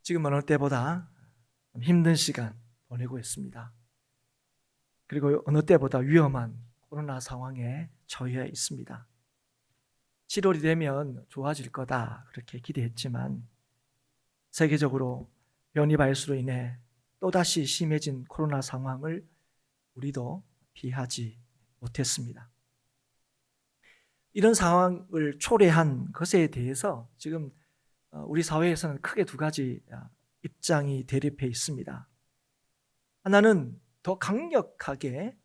지금 어느 때보다 힘든 시간 보내고 있습니다. 그리고 어느 때보다 위험한 코로나 상황에 처해 있습니다. 7월이 되면 좋아질 거다 그렇게 기대했지만 세계적으로 변이 바이러스로 인해 또다시 심해진 코로나 상황을 우리도 피하지 못했습니다. 이런 상황을 초래한 것에 대해서 지금 우리 사회에서는 크게 두 가지 입장이 대립해 있습니다. 하나는 더 강력하게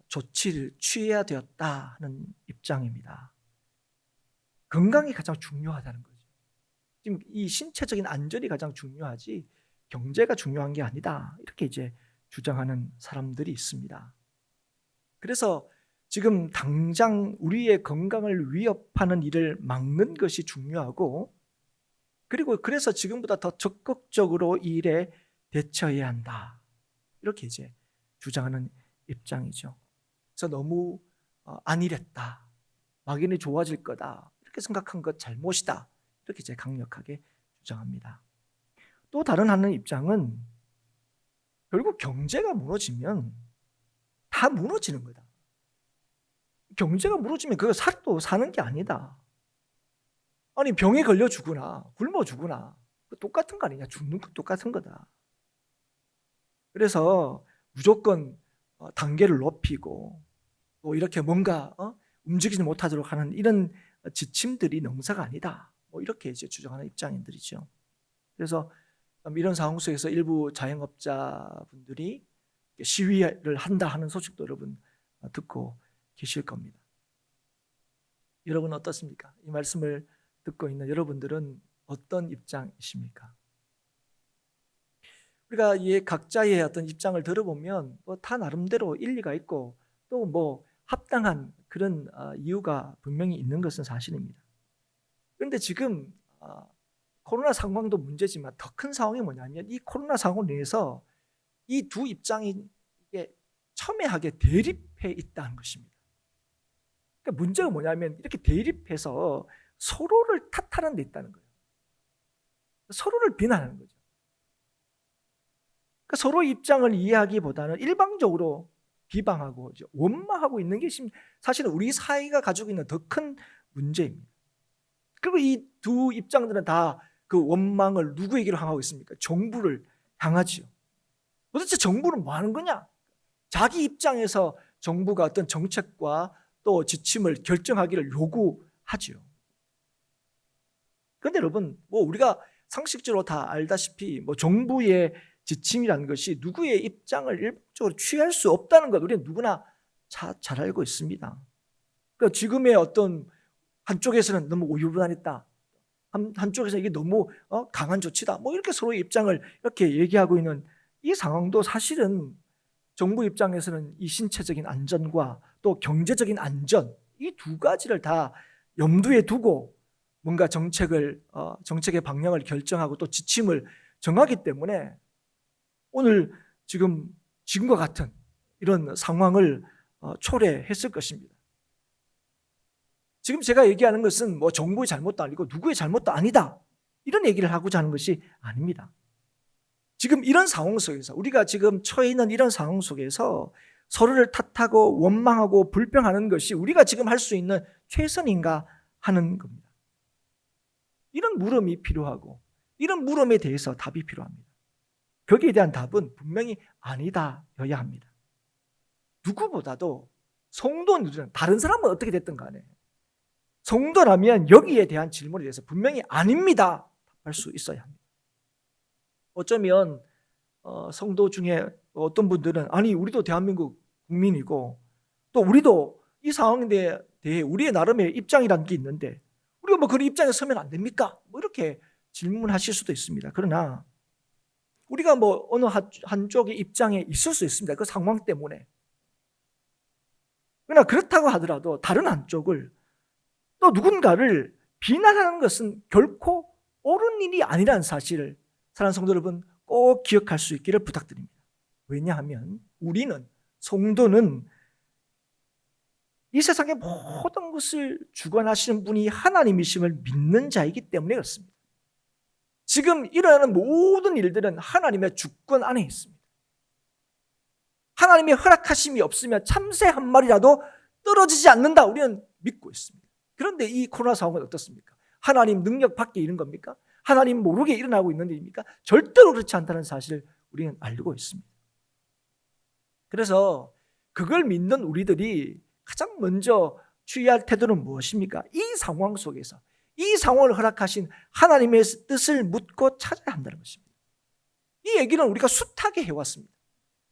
조치를 취해야 되었다 하는 입장입니다. 건강이 가장 중요하다는 거죠. 지금 이 신체적인 안전이 가장 중요하지 경제가 중요한 게 아니다. 이렇게 이제 주장하는 사람들이 있습니다. 그래서 지금 당장 우리의 건강을 위협하는 일을 막는 것이 중요하고 그리고 그래서 지금보다 더 적극적으로 이 일에 대처해야 한다. 이렇게 이제 주장하는 입장이죠. 그래서 너무 안일했다. 막연히 좋아질 거다. 이렇게 생각한 것 잘못이다. 이렇게 이제 강력하게 주장합니다. 또 다른 하는 입장은 결국 경제가 무너지면 다 무너지는 거다. 경제가 무너지면 그거 또 사는 게 아니다. 아니 병에 걸려 죽으나 굶어 죽으나 똑같은 거 아니냐. 죽는 건 똑같은 거다. 그래서 무조건 단계를 높이고 또 이렇게 뭔가 움직이지 못하도록 하는 이런 지침들이 능사가 아니다. 뭐 이렇게 이제 주장하는 입장인들이죠. 그래서 이런 상황 속에서 일부 자영업자분들이 시위를 한다 하는 소식도 여러분 듣고 계실 겁니다. 여러분 어떻습니까? 이 말씀을 듣고 있는 여러분들은 어떤 입장이십니까? 우리가 이 각자의 어떤 입장을 들어보면 다 나름대로 일리가 있고 또 뭐 합당한 그런 이유가 분명히 있는 것은 사실입니다. 그런데 지금 코로나 상황도 문제지만 더 큰 상황이 뭐냐면 이 코로나 상황을 인해서 이 두 입장이 첨예하게 대립해 있다는 것입니다. 그러니까 문제가 뭐냐면 이렇게 대립해서 서로를 탓하는 데 있다는 거예요. 서로를 비난하는 거죠. 그러니까 서로 입장을 이해하기보다는 일방적으로 비방하고 원망하고 있는 게 사실은 우리 사회가 가지고 있는 더 큰 문제입니다. 그리고 이 두 입장들은 다 그 원망을 누구에게로 향하고 있습니까? 정부를 향하지요. 도대체 정부는 뭐 하는 거냐? 자기 입장에서 정부가 어떤 정책과 또 지침을 결정하기를 요구하지요. 그런데 여러분, 뭐 우리가 상식적으로 다 알다시피 뭐 정부의 지침이라는 것이 누구의 입장을 일방적으로 취할 수 없다는 것 우리는 누구나 잘 알고 있습니다. 그러니까 지금의 어떤 한쪽에서는 너무 우유부단했다. 한쪽에서 이게 너무 강한 조치다. 뭐 이렇게 서로의 입장을 이렇게 얘기하고 있는 이 상황도 사실은 정부 입장에서는 이 신체적인 안전과 또 경제적인 안전 이 두 가지를 다 염두에 두고 뭔가 정책의 방향을 결정하고 또 지침을 정하기 때문에 오늘 지금과 같은 이런 상황을 초래했을 것입니다. 지금 제가 얘기하는 것은 뭐 정부의 잘못도 아니고 누구의 잘못도 아니다. 이런 얘기를 하고자 하는 것이 아닙니다. 지금 이런 상황 속에서 우리가 지금 처해 있는 이런 상황 속에서 서로를 탓하고 원망하고 불평하는 것이 우리가 지금 할 수 있는 최선인가 하는 겁니다. 이런 물음이 필요하고 이런 물음에 대해서 답이 필요합니다. 거기에 대한 답은 분명히 아니다여야 합니다. 누구보다도 성도는 다른 사람은 어떻게 됐든 간에 성도라면 여기에 대한 질문에 대해서 분명히 아닙니다 할 수 있어야 합니다. 어쩌면 성도 중에 어떤 분들은 아니 우리도 대한민국 국민이고 또 우리도 이 상황에 대해 우리의 나름의 입장이라는 게 있는데 우리가 뭐 그런 입장에 서면 안 됩니까? 뭐 이렇게 질문하실 수도 있습니다. 그러나 우리가 뭐 어느 한쪽의 입장에 있을 수 있습니다. 그 상황 때문에. 그러나 그렇다고 하더라도 다른 한쪽을 또 누군가를 비난하는 것은 결코 옳은 일이 아니라는 사실을 사랑하는 성도 여러분 꼭 기억할 수 있기를 부탁드립니다. 왜냐하면 우리는 성도는 이 세상의 모든 것을 주관하시는 분이 하나님이심을 믿는 자이기 때문에 그렇습니다. 지금 일어나는 모든 일들은 하나님의 주권 안에 있습니다. 하나님의 허락하심이 없으면 참새 한 마리라도 떨어지지 않는다, 우리는 믿고 있습니다. 그런데 이 코로나 상황은 어떻습니까? 하나님 능력 밖에 이런 겁니까? 하나님 모르게 일어나고 있는 일입니까? 절대로 그렇지 않다는 사실을 우리는 알고 있습니다. 그래서 그걸 믿는 우리들이 가장 먼저 취해야 할 태도는 무엇입니까? 이 상황 속에서 이 상황을 허락하신 하나님의 뜻을 묻고 찾아야 한다는 것입니다. 이 얘기는 우리가 숱하게 해왔습니다.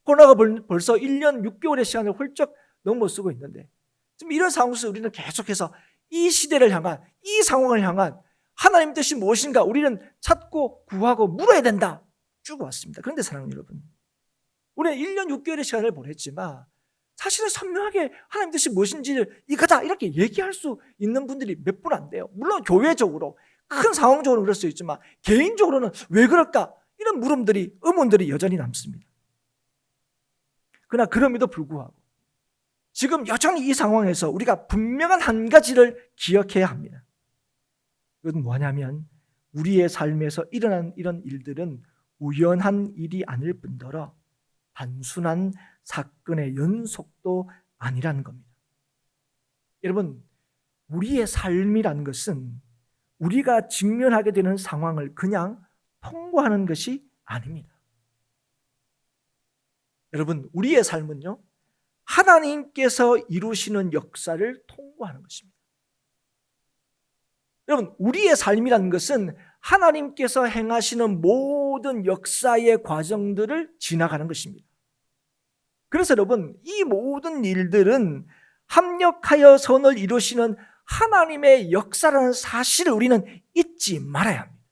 코로나가 벌써 1년 6개월의 시간을 훌쩍 넘어서고 있는데, 지금 이런 상황 속에서 우리는 계속해서 이 시대를 향한, 이 상황을 향한 하나님 뜻이 무엇인가 우리는 찾고 구하고 물어야 된다 쭉 왔습니다. 그런데 사랑하는 여러분, 우리는 1년 6개월의 시간을 보냈지만 사실은 선명하게 하나님 뜻이 무엇인지를 이거다 이렇게 얘기할 수 있는 분들이 몇 분 안 돼요. 물론 교회적으로 큰 상황적으로는 그럴 수 있지만 개인적으로는 왜 그럴까, 이런 물음들이, 의문들이 여전히 남습니다. 그러나 그럼에도 불구하고 지금 여전히 이 상황에서 우리가 분명한 한 가지를 기억해야 합니다. 그건 뭐냐면 우리의 삶에서 일어난 이런 일들은 우연한 일이 아닐 뿐더러 단순한 사건의 연속도 아니라는 겁니다. 여러분, 우리의 삶이라는 것은 우리가 직면하게 되는 상황을 그냥 통과하는 것이 아닙니다. 여러분, 우리의 삶은요, 하나님께서 이루시는 역사를 통과하는 것입니다. 여러분, 우리의 삶이라는 것은 하나님께서 행하시는 모든 역사의 과정들을 지나가는 것입니다. 그래서 여러분, 이 모든 일들은 합력하여 선을 이루시는 하나님의 역사라는 사실을 우리는 잊지 말아야 합니다.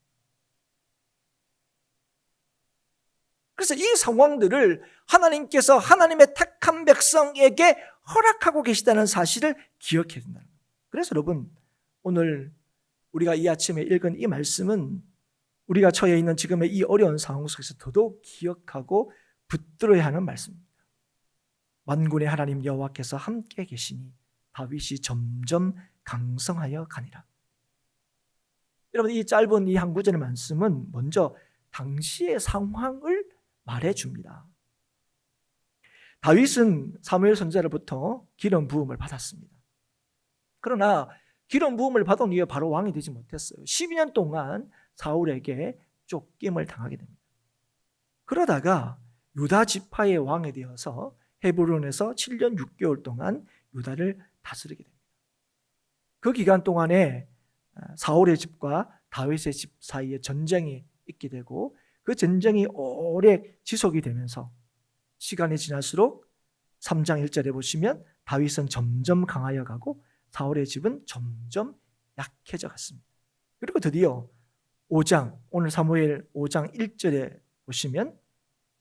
그래서 이 상황들을 하나님께서 하나님의 택한 백성에게 허락하고 계시다는 사실을 기억해야 된다는 거예요. 그래서 여러분, 오늘 우리가 이 아침에 읽은 이 말씀은 우리가 처해 있는 지금의 이 어려운 상황 속에서 더더욱 기억하고 붙들어야 하는 말씀입니다. 만군의 하나님 여호와께서 함께 계시니 다윗이 점점 강성하여 가니라. 여러분, 이 짧은 이 한 구절의 말씀은 먼저 당시의 상황을 말해줍니다. 다윗은 사무엘 선지자로부터 기름 부음을 받았습니다. 그러나 기름 부음을 받은 이후에 바로 왕이 되지 못했어요. 12년 동안 사울에게 쫓김을 당하게 됩니다. 그러다가 유다 지파의 왕이 되어서 헤브론에서 7년 6개월 동안 유다를 다스리게 됩니다. 그 기간 동안에 사울의 집과 다윗의 집 사이에 전쟁이 있게 되고, 그 전쟁이 오래 지속이 되면서 시간이 지날수록 3장 1절에 보시면 다윗은 점점 강하여 가고 사울의 집은 점점 약해져 갔습니다. 그리고 드디어 5장, 오늘 사무엘 5장 1절에 보시면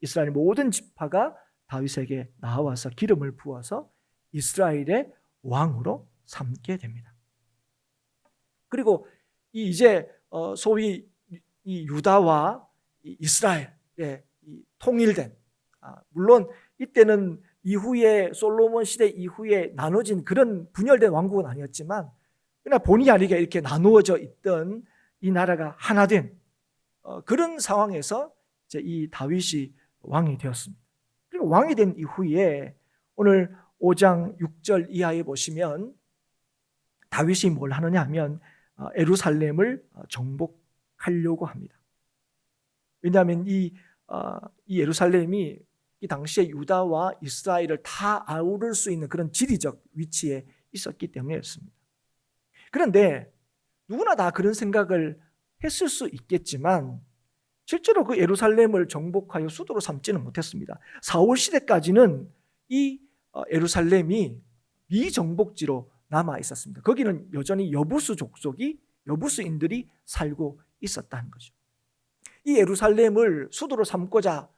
이스라엘 모든 지파가 다윗에게 나와서 기름을 부어서 이스라엘의 왕으로 삼게 됩니다. 그리고 이제 소위 이 유다와 이스라엘의 통일된, 물론 이때는 이후에 솔로몬 시대 이후에 나눠진 그런 분열된 왕국은 아니었지만, 그러나 본의 아니게 이렇게 나누어져 있던 이 나라가 하나 된 그런 상황에서 이제 이 다윗이 왕이 되었습니다. 그리고 왕이 된 이후에 오늘 5장 6절 이하에 보시면 다윗이 뭘 하느냐 하면 예루살렘을 정복하려고 합니다. 왜냐하면 이 예루살렘이 이 당시에 유다와 이스라엘을 다 아우를 수 있는 그런 지리적 위치에 있었기 때문이었습니다. 그런데 누구나 다 그런 생각을 했을 수 있겠지만 실제로 그 예루살렘을 정복하여 수도로 삼지는 못했습니다. 사울 시대까지는 이 예루살렘이 미정복지로 남아 있었습니다. 거기는 여전히 여부수 족속이, 여부수인들이 살고 있었다는 거죠. 이 예루살렘을 수도로 삼고자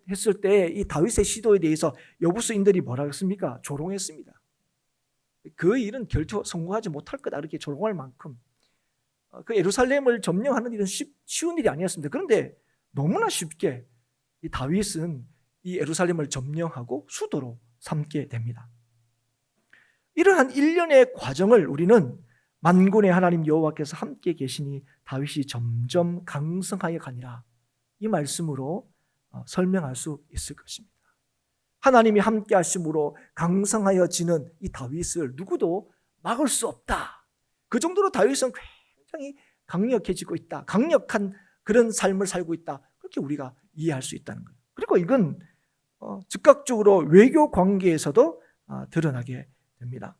했을 때 이 다윗의 시도에 대해서 여부수인들이 뭐라고 했습니까? 조롱했습니다. 그 일은 결코 성공하지 못할 거다, 이렇게 조롱할 만큼 그 예루살렘을 점령하는 일은 쉬운 일이 아니었습니다. 그런데 너무나 쉽게 이 다윗은 이 예루살렘을 점령하고 수도로 삼게 됩니다. 이러한 일련의 과정을 우리는 만군의 하나님 여호와께서 함께 계시니 다윗이 점점 강성하여 가니라. 이 말씀으로 설명할 수 있을 것입니다. 하나님이 함께 하심으로 강성하여지는 이 다윗을 누구도 막을 수 없다. 그 정도로 다윗은 굉장히 강력해지고 있다. 강력한 그런 삶을 살고 있다. 그렇게 우리가 이해할 수 있다는 거예요. 그리고 이건 즉각적으로 외교 관계에서도 드러나게 됩니다.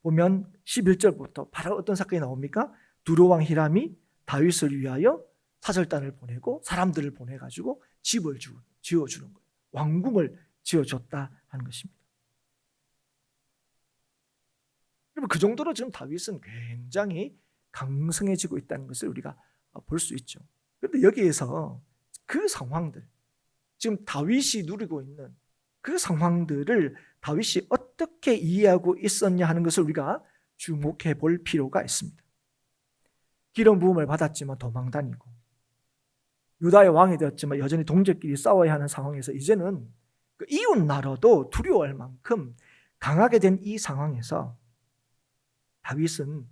보면 11절부터 바로 어떤 사건이 나옵니까? 두로왕 히람이 다윗을 위하여 사절단을 보내고 사람들을 보내가지고 집을 지어주는 거예요. 왕궁을 지어줬다 하는 것입니다. 여러분, 그 정도로 지금 다윗은 굉장히 강성해지고 있다는 것을 우리가 볼 수 있죠. 그런데 여기에서 그 상황들, 지금 다윗이 누리고 있는 그 상황들을 다윗이 어떻게 이해하고 있었냐 하는 것을 우리가 주목해 볼 필요가 있습니다. 기름 부음을 받았지만 도망다니고 유다의 왕이 되었지만 여전히 동족끼리 싸워야 하는 상황에서 이제는 그 이웃 나라도 두려워할 만큼 강하게 된 이 상황에서 다윗은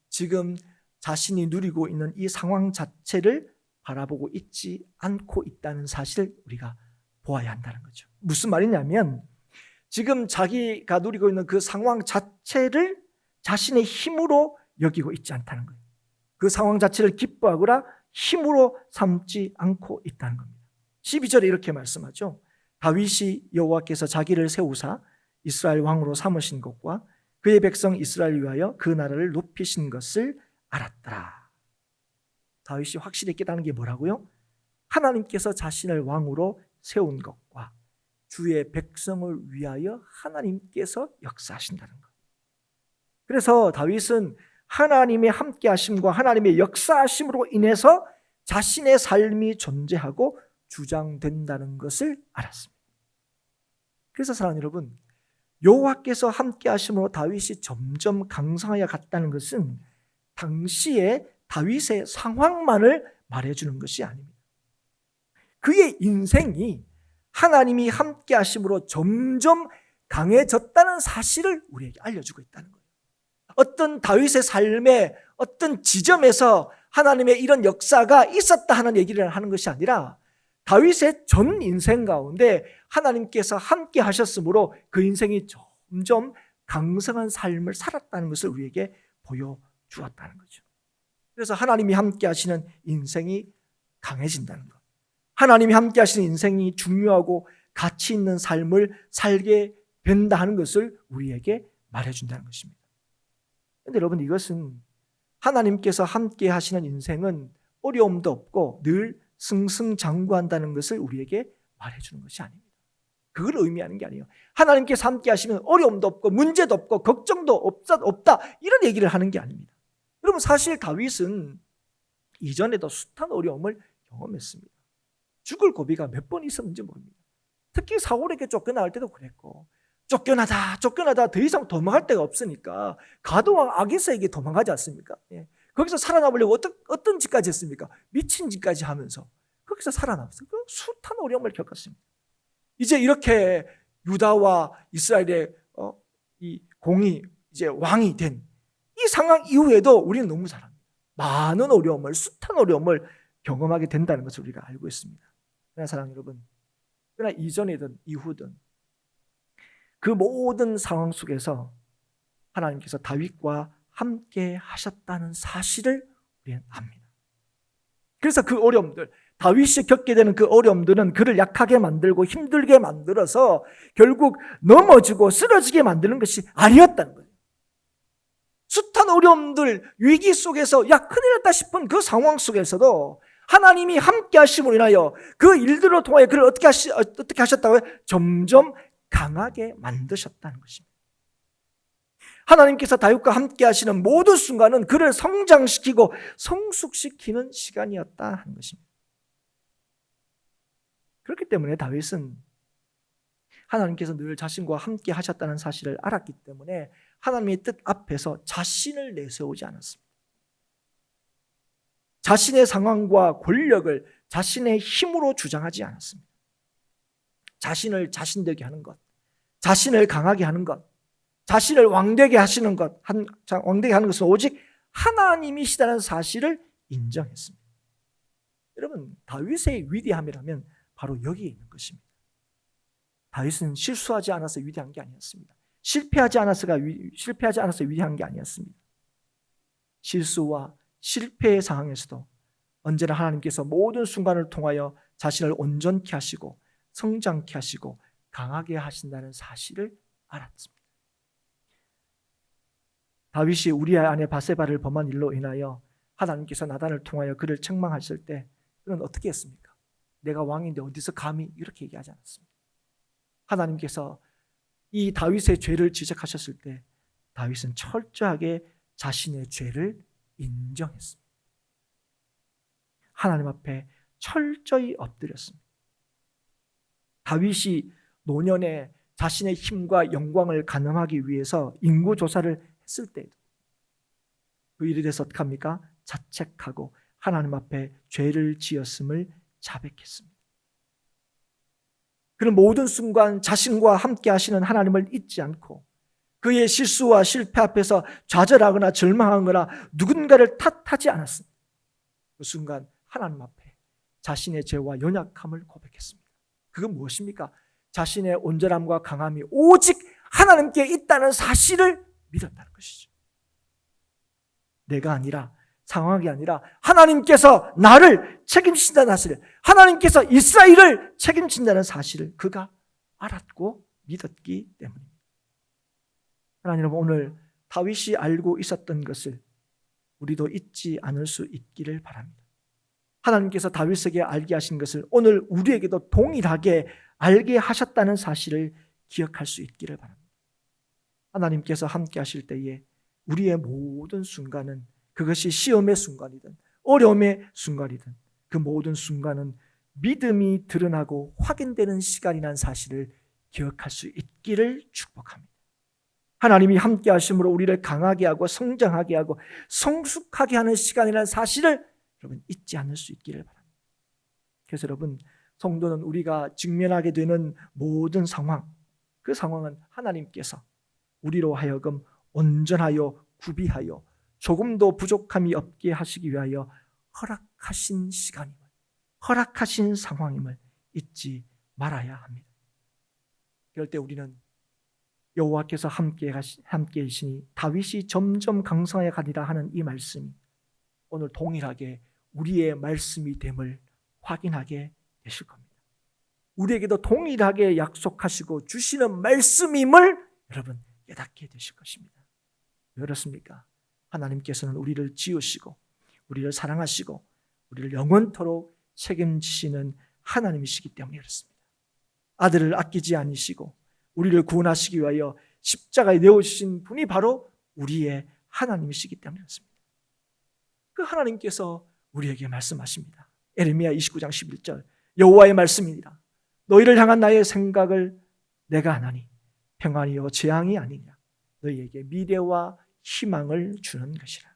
지금 자신이 누리고 있는 이 상황 자체를 바라보고 있지 않고 있다는 사실을 우리가 보아야 한다는 거죠. 무슨 말이냐면 지금 자기가 누리고 있는 그 상황 자체를 자신의 힘으로 여기고 있지 않다는 거예요. 그 상황 자체를 기뻐하거나 힘으로 삼지 않고 있다는 겁니다. 12절에 이렇게 말씀하죠. 다윗이 여호와께서 자기를 세우사 이스라엘 왕으로 삼으신 것과 그의 백성 이스라엘 위하여 그 나라를 높이신 것을 알았더라. 다윗이 확실히 깨닫는 게 뭐라고요? 하나님께서 자신을 왕으로 세운 것과 주의 백성을 위하여 하나님께서 역사하신다는 것. 그래서 다윗은 하나님의 함께하심과 하나님의 역사하심으로 인해서 자신의 삶이 존재하고 주장된다는 것을 알았습니다. 그래서 사랑하는 여러분, 여호와께서 함께하심으로 다윗이 점점 강성하여 갔다는 것은 당시의 다윗의 상황만을 말해주는 것이 아닙니다. 그의 인생이 하나님이 함께하심으로 점점 강해졌다는 사실을 우리에게 알려주고 있다는 거예요. 어떤 다윗의 삶의 어떤 지점에서 하나님의 이런 역사가 있었다 하는 얘기를 하는 것이 아니라 다윗의 전 인생 가운데 하나님께서 함께 하셨으므로 그 인생이 점점 강성한 삶을 살았다는 것을 우리에게 보여주었다는 거죠. 그래서 하나님이 함께 하시는 인생이 강해진다는 것, 하나님이 함께 하시는 인생이 중요하고 가치 있는 삶을 살게 된다 하는 것을 우리에게 말해준다는 것입니다. 그런데 여러분, 이것은 하나님께서 함께 하시는 인생은 어려움도 없고 늘 승승장구한다는 것을 우리에게 말해주는 것이 아닙니다. 그걸 의미하는 게 아니에요. 하나님께서 함께 하시면 어려움도 없고 문제도 없고 걱정도 없다 이런 얘기를 하는 게 아닙니다. 여러분, 사실 다윗은 이전에도 숱한 어려움을 경험했습니다. 죽을 고비가 몇 번 있었는지 모릅니다. 특히 사울에게 쫓겨나갈 때도 그랬고, 쫓겨나다 더 이상 도망갈 데가 없으니까 가드왕 아기스에게 도망가지 않습니까? 예. 거기서 살아남으려고 어떤 짓까지 했습니까? 미친 짓까지 하면서 거기서 살아남았어요. 숱한 어려움을 겪었습니다. 이제 이렇게 유다와 이스라엘의 이 공이 이제 왕이 된 이 상황 이후에도 우리는 너무 잘 압니다. 많은 어려움을, 숱한 어려움을 경험하게 된다는 것을 우리가 알고 있습니다. 그러나 사랑하는 여러분, 그러나 이전이든 이후든 그 모든 상황 속에서 하나님께서 다윗과 함께 하셨다는 사실을 우리는 압니다. 그래서 그 어려움들, 다윗이 겪게 되는 그 어려움들은 그를 약하게 만들고 힘들게 만들어서 결국 넘어지고 쓰러지게 만드는 것이 아니었다는 거예요. 숱한 어려움들, 위기 속에서 야 큰일 났다 싶은 그 상황 속에서도 하나님이 함께 하심으로 인하여 그 일들로 통하여 그를 어떻게 하셨다고요? 점점 강하게 만드셨다는 것입니다. 하나님께서 다윗과 함께 하시는 모든 순간은 그를 성장시키고 성숙시키는 시간이었다 하는 것입니다. 그렇기 때문에 다윗은 하나님께서 늘 자신과 함께 하셨다는 사실을 알았기 때문에 하나님의 뜻 앞에서 자신을 내세우지 않았습니다. 자신의 상황과 권력을 자신의 힘으로 주장하지 않았습니다. 자신을 자신되게 하는 것, 자신을 강하게 하는 것, 자신을 왕되게 하시는 것, 왕되게 하는 것은 오직 하나님이시다는 사실을 인정했습니다. 여러분, 다윗의 위대함이라면 바로 여기에 있는 것입니다. 다윗은 실수하지 않아서 위대한 게 아니었습니다. 실패하지 않아서 위대한 게 아니었습니다. 실수와 실패의 상황에서도 언제나 하나님께서 모든 순간을 통하여 자신을 온전케 하시고 성장케 하시고 강하게 하신다는 사실을 알았습니다. 다윗이 우리아 안에 바세바를 범한 일로 인하여 하나님께서 나단을 통하여 그를 책망하실 때 그는 어떻게 했습니까? 내가 왕인데 어디서 감히 이렇게 얘기하지 않았습니다. 하나님께서 이 다윗의 죄를 지적하셨을 때 다윗은 철저하게 자신의 죄를 인정했습니다. 하나님 앞에 철저히 엎드렸습니다. 다윗이 노년에 자신의 힘과 영광을 가늠하기 위해서 인구조사를 했을 때에도 그 일에 대해서 어떻게 합니까? 자책하고 하나님 앞에 죄를 지었음을 자백했습니다. 그는 모든 순간 자신과 함께 하시는 하나님을 잊지 않고 그의 실수와 실패 앞에서 좌절하거나 절망하거나 누군가를 탓하지 않았습니다. 그 순간 하나님 앞에 자신의 죄와 연약함을 고백했습니다. 그건 무엇입니까? 자신의 온전함과 강함이 오직 하나님께 있다는 사실을 믿었다는 것이죠. 내가 아니라, 상황이 아니라 하나님께서 나를 책임진다는 사실을, 하나님께서 이스라엘을 책임진다는 사실을 그가 알았고 믿었기 때문입니다. 하나님 여러분, 오늘 다윗이 알고 있었던 것을 우리도 잊지 않을 수 있기를 바랍니다. 하나님께서 다윗에게 알게 하신 것을 오늘 우리에게도 동일하게 알게 하셨다는 사실을 기억할 수 있기를 바랍니다. 하나님께서 함께 하실 때에 우리의 모든 순간은, 그것이 시험의 순간이든 어려움의 순간이든 그 모든 순간은 믿음이 드러나고 확인되는 시간이라는 사실을 기억할 수 있기를 축복합니다. 하나님이 함께 하심으로 우리를 강하게 하고 성장하게 하고 성숙하게 하는 시간이라는 사실을 여러분 잊지 않을 수 있기를 바랍니다. 그래서 여러분, 성도는 우리가 직면하게 되는 모든 상황, 그 상황은 하나님께서 우리로 하여금 온전하여 구비하여 조금도 부족함이 없게 하시기 위하여 허락하신 시간임을, 허락하신 상황임을 잊지 말아야 합니다. 그럴 때 우리는 여호와께서 함께 계시니 다윗이 점점 강성하여 가리라 하는 이 말씀이 오늘 동일하게 우리의 말씀이 됨을 확인하게 되실 겁니다. 우리에게도 동일하게 약속하시고 주시는 말씀임을 여러분 깨닫게 되실 것입니다. 왜 그렇습니까? 하나님께서는 우리를 지으시고 우리를 사랑하시고 우리를 영원토록 책임지시는 하나님이시기 때문에 그렇습니다. 아들을 아끼지 않으시고 우리를 구원하시기 위하여 십자가에 내어주신 분이 바로 우리의 하나님이시기 때문에 그렇습니다. 그 하나님께서 우리에게 말씀하십니다. 에레미야 29장 11절 여호와의 말씀이니라. 너희를 향한 나의 생각을 내가 아나니 평안이요 재앙이 아니냐. 너희에게 미래와 희망을 주는 것이라.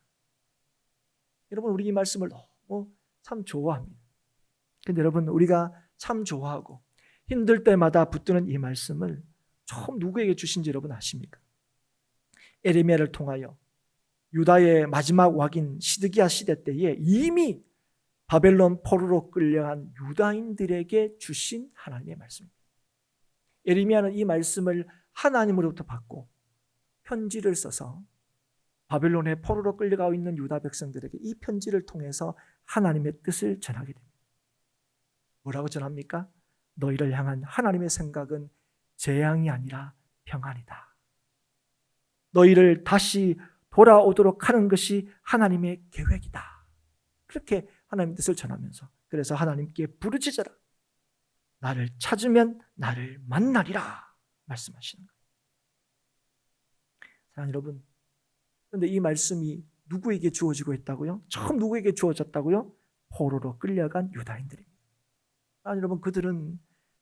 여러분, 우리 이 말씀을 너무 참 좋아합니다. 근데 여러분, 우리가 참 좋아하고 힘들 때마다 붙드는 이 말씀을 처음 누구에게 주신지 여러분 아십니까? 에레미야를 통하여 유다의 마지막 왕인 시드기야 시대 때에 이미 바벨론 포로로 끌려간 유다인들에게 주신 하나님의 말씀입니다. 에레미야는 이 말씀을 하나님으로부터 받고 편지를 써서 바벨론의 포로로 끌려가고 있는 유다 백성들에게 이 편지를 통해서 하나님의 뜻을 전하게 됩니다. 뭐라고 전합니까? 너희를 향한 하나님의 생각은 재앙이 아니라 평안이다. 너희를 다시 돌아오도록 하는 것이 하나님의 계획이다. 그렇게 하나님의 뜻을 전하면서, 그래서 하나님께 부르짖어라. 나를 찾으면 나를 만나리라 말씀하시는 거예요. 사랑하는 여러분, 그런데 이 말씀이 누구에게 주어지고 있다고요? 처음 누구에게 주어졌다고요? 포로로 끌려간 유다인들입니다. 사랑하는 여러분, 그들은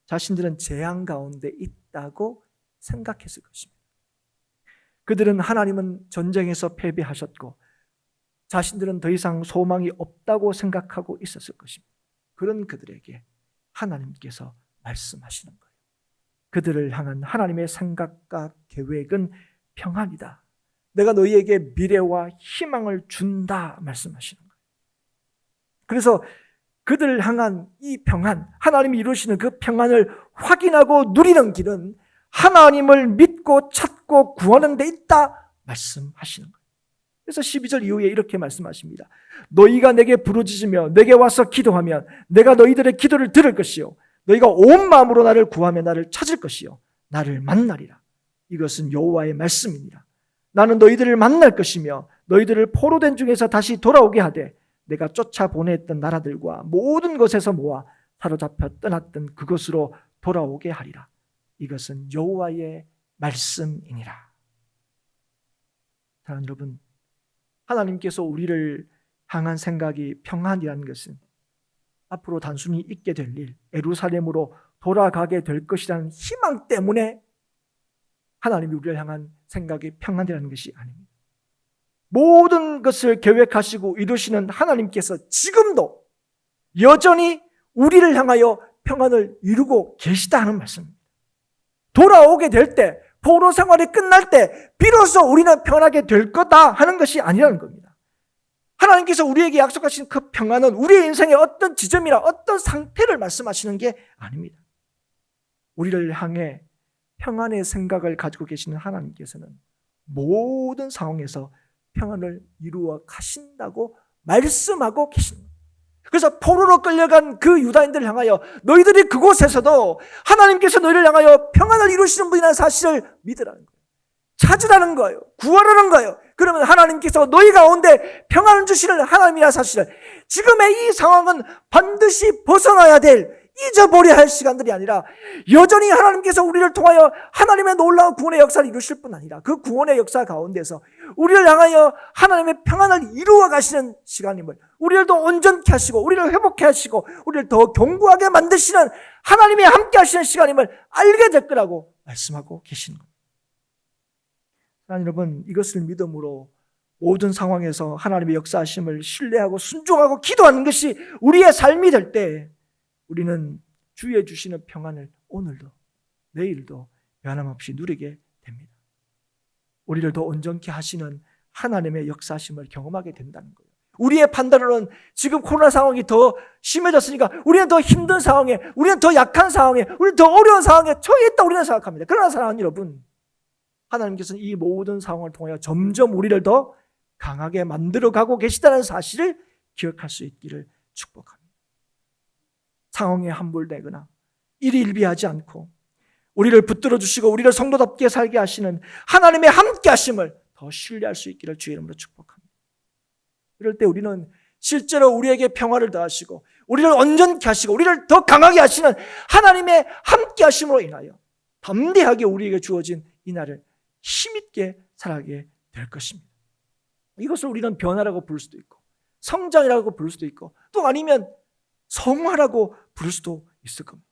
자신들은 재앙 가운데 있다고 생각했을 것입니다. 그들은 하나님은 전쟁에서 패배하셨고 자신들은 더 이상 소망이 없다고 생각하고 있었을 것입니다. 그런 그들에게 하나님께서 말씀하시는 거예요. 그들을 향한 하나님의 생각과 계획은 평안이다. 내가 너희에게 미래와 희망을 준다 말씀하시는 거예요. 그래서 그들을 향한 이 평안, 하나님이 이루시는 그 평안을 확인하고 누리는 길은 하나님을 믿고 찾고 구하는 데 있다 말씀하시는 거예요. 그래서 12절 이후에 이렇게 말씀하십니다. 너희가 내게 부르짖으며 내게 와서 기도하면 내가 너희들의 기도를 들을 것이요 너희가 온 마음으로 나를 구하며 나를 찾을 것이요 나를 만나리라. 이것은 여호와의 말씀이니라. 나는 너희들을 만날 것이며 너희들을 포로된 중에서 다시 돌아오게 하되 내가 쫓아보냈던 나라들과 모든 것에서 모아 사로잡혀 떠났던 그곳으로 돌아오게 하리라. 이것은 여호와의 말씀이니라. 사랑하는 여러분, 하나님께서 우리를 향한 생각이 평안이라는 것은 앞으로 단순히 있게 될 일, 예루살렘으로 돌아가게 될 것이라는 희망 때문에 하나님이 우리를 향한 생각이 평안이라는 것이 아닙니다. 모든 것을 계획하시고 이루시는 하나님께서 지금도 여전히 우리를 향하여 평안을 이루고 계시다 하는 말씀입니다. 돌아오게 될 때, 포로 생활이 끝날 때 비로소 우리는 평안하게 될 거다 하는 것이 아니라는 겁니다. 하나님께서 우리에게 약속하신 그 평안은 우리의 인생의 어떤 지점이나 어떤 상태를 말씀하시는 게 아닙니다. 우리를 향해 평안의 생각을 가지고 계시는 하나님께서는 모든 상황에서 평안을 이루어 가신다고 말씀하고 계십니다. 그래서 포로로 끌려간 그 유다인들을 향하여 너희들이 그곳에서도 하나님께서 너희를 향하여 평안을 이루시는 분이라는 사실을 믿으라는 거예요. 찾으라는 거예요. 구하라는 거예요. 그러면 하나님께서 너희 가운데 평안을 주시는 하나님이라는 사실을, 지금의 이 상황은 반드시 벗어나야 될, 잊어버려야 할 시간들이 아니라 여전히 하나님께서 우리를 통하여 하나님의 놀라운 구원의 역사를 이루실 뿐 아니라 그 구원의 역사 가운데서 우리를 향하여 하나님의 평안을 이루어 가시는 시간임을, 우리를 더 온전케 하시고 우리를 회복케 하시고 우리를 더 견고하게 만드시는 하나님이 함께 하시는 시간임을 알게 될 거라고 말씀하고 계시는 겁니다. 여러분, 이것을 믿음으로 모든 상황에서 하나님의 역사하심을 신뢰하고 순종하고 기도하는 것이 우리의 삶이 될 때 우리는 주의 주시는 평안을 오늘도 내일도 변함없이 누리게 됩니다. 우리를 더 온전케 하시는 하나님의 역사하심을 경험하게 된다는 거예요. 우리의 판단으로는 지금 코로나 상황이 더 심해졌으니까 우리는 더 힘든 상황에, 우리는 더 약한 상황에, 우리는 더 어려운 상황에 처해 있다고 우리는 생각합니다. 그러나 사랑하는 여러분, 하나님께서는 이 모든 상황을 통하여 점점 우리를 더 강하게 만들어가고 계시다는 사실을 기억할 수 있기를 축복합니다. 상황에 함몰되거나 일희일비하지 않고 우리를 붙들어 주시고 우리를 성도답게 살게 하시는 하나님의 함께 하심을 더 신뢰할 수 있기를 주의 이름으로 축복합니다. 이럴 때 우리는 실제로 우리에게 평화를 더하시고 우리를 온전케 하시고 우리를 더 강하게 하시는 하나님의 함께 하심으로 인하여 담대하게 우리에게 주어진 이 날을 힘있게 살아가게 될 것입니다. 이것을 우리는 변화라고 부를 수도 있고 성장이라고 부를 수도 있고 또 아니면 성화라고 부를 수도 있을 겁니다.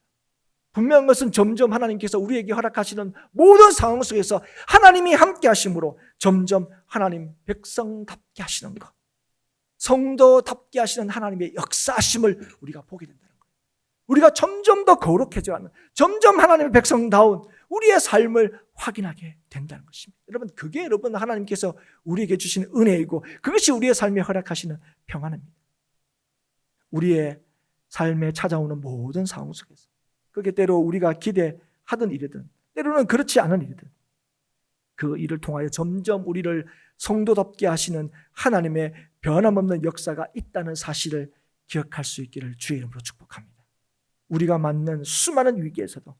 분명한 것은 점점 하나님께서 우리에게 허락하시는 모든 상황 속에서 하나님이 함께 하심으로 점점 하나님 백성답게 하시는 것, 성도답게 하시는 하나님의 역사하심을 우리가 보게 된다는 거예요. 우리가 점점 더 거룩해져가는, 점점 하나님의 백성다운 우리의 삶을 확인하게 된다는 것입니다. 여러분, 그게 여러분 하나님께서 우리에게 주시는 은혜이고 그것이 우리의 삶에 허락하시는 평안입니다. 우리의 삶에 찾아오는 모든 상황 속에서 그게 때로 우리가 기대하던 일이든 때로는 그렇지 않은 일이든 그 일을 통하여 점점 우리를 성도답게 하시는 하나님의 변함없는 역사가 있다는 사실을 기억할 수 있기를 주의 이름으로 축복합니다. 우리가 맞는 수많은 위기에서도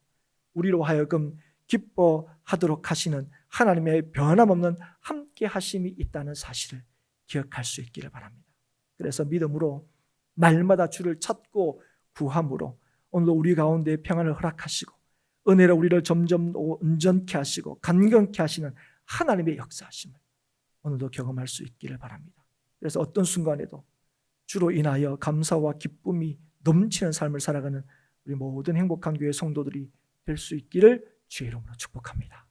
우리로 하여금 기뻐하도록 하시는 하나님의 변함없는 함께 하심이 있다는 사실을 기억할 수 있기를 바랍니다. 그래서 믿음으로 날마다 주를 찾고 구함으로 오늘도 우리 가운데 평안을 허락하시고 은혜로 우리를 점점 온전케 하시고 간경케 하시는 하나님의 역사하심을 오늘도 경험할 수 있기를 바랍니다. 그래서 어떤 순간에도 주로 인하여 감사와 기쁨이 넘치는 삶을 살아가는 우리 모든 행복한 교회 성도들이 될 수 있기를 주의 이름으로 축복합니다.